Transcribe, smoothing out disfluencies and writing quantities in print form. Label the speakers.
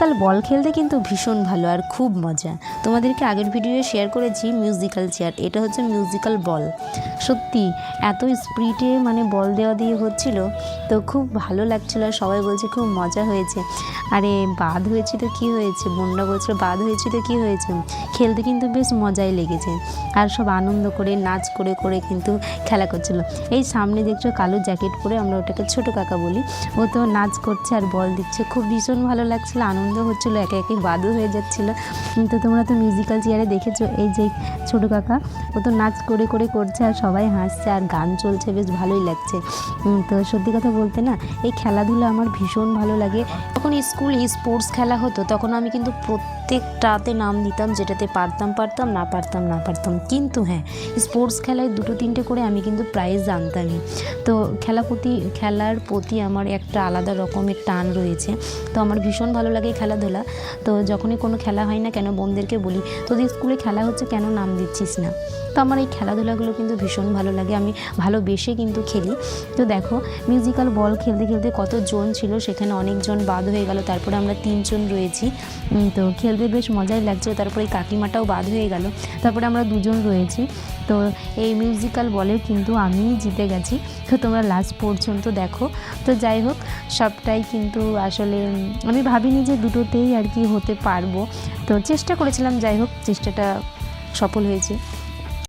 Speaker 1: Musical বল খেলতে কিন্তু ভীষণ ভালো আর খুব মজা। তোমাদেরকে আগের ভিডিওয়ে শেয়ার করেছি মিউজিক্যাল চেয়ার, এটা হচ্ছে মিউজিক্যাল বল। সত্যি এত স্পিডে মানে বল দেওয়া দিয়ে হচ্ছিল, তো খুব ভালো লাগছিল আর সবাই বলছে খুব মজা হয়েছে। আরে বাদ হয়েছে তো কী হয়েছে, বোনরা বলছিল বাদ হয়েছে তো কী হয়েছে, খেলতে কিন্তু বেশ মজাই লেগেছে। আর সব আনন্দ করে নাচ করে করে কিন্তু খেলা করছিল। এই সামনে দেখছো কালো জ্যাকেট পরে, আমরা ওটাকে ছোটো কাকা বলি, ও তো নাচ করছে আর বল দিচ্ছে, খুব ভীষণ ভালো লাগছিলো, আনন্দ হচ্ছিলো, একে একে বাদও হয়ে যাচ্ছিলো। তো তোমরা তো মিউজিক্যাল চেয়ারে দেখেছো, এই যে ছোটো কাকা ও তো নাচ করে করে করছে আর সবাই হাসছে আর গান চলছে, বেশ ভালোই লাগছে। তো সত্যি কথা বলতে না, এই খেলাধুলা আমার ভীষণ ভালো লাগে। যখন স্কুল স্পোর্টস খেলা হতো তখন আমি কিন্তু প্রত্যেকটাতে নাম দিতাম, যেটাতে পারতাম না পারতাম। কিন্তু হ্যাঁ, স্পোর্টস খেলায় 2-3টে করে আমি কিন্তু প্রাইজ আনতামই। তো খেলার প্রতি আমার একটা আলাদা রকমের টান রয়েছে। তো আমার ভীষণ ভালো লাগে খেলাধুলা। তো যখনই কোনো খেলা হয় না কেন, বোনদেরকে বলি তোদের স্কুলে খেলা হচ্ছে কেন নাম দিচ্ছিস না। তো আমার এই খেলাধুলাগুলো কিন্তু ভীষণ ভালো লাগে, আমি ভালোবেসে কিন্তু খেলি। তো দেখো মিউজিক্যাল বল খেলতে খেলতে কতজন ছিল, সেখানে অনেকজন বাদ হয়ে গেল, তারপরে আমরা 3জন রয়েছি। তো খেলতে বেশ মজাই লাগছিলো। তারপরে কাকিমাটাও বাদ হয়ে গেল, তারপরে আমরা 2জন রয়েছি। তো এই মিউজিক্যাল বলে কিন্তু আমিই জিতে গেছি। তো তোমরা লাস্ট পর্যন্ত দেখো। তো যাই হোক, সবটাই কিন্তু আসলে আমি ভাবিনি যে দুটোতেই আর কি হতে পারবো, তো চেষ্টা করেছিলাম, যাই হোক চেষ্টাটা সফল হয়েছে।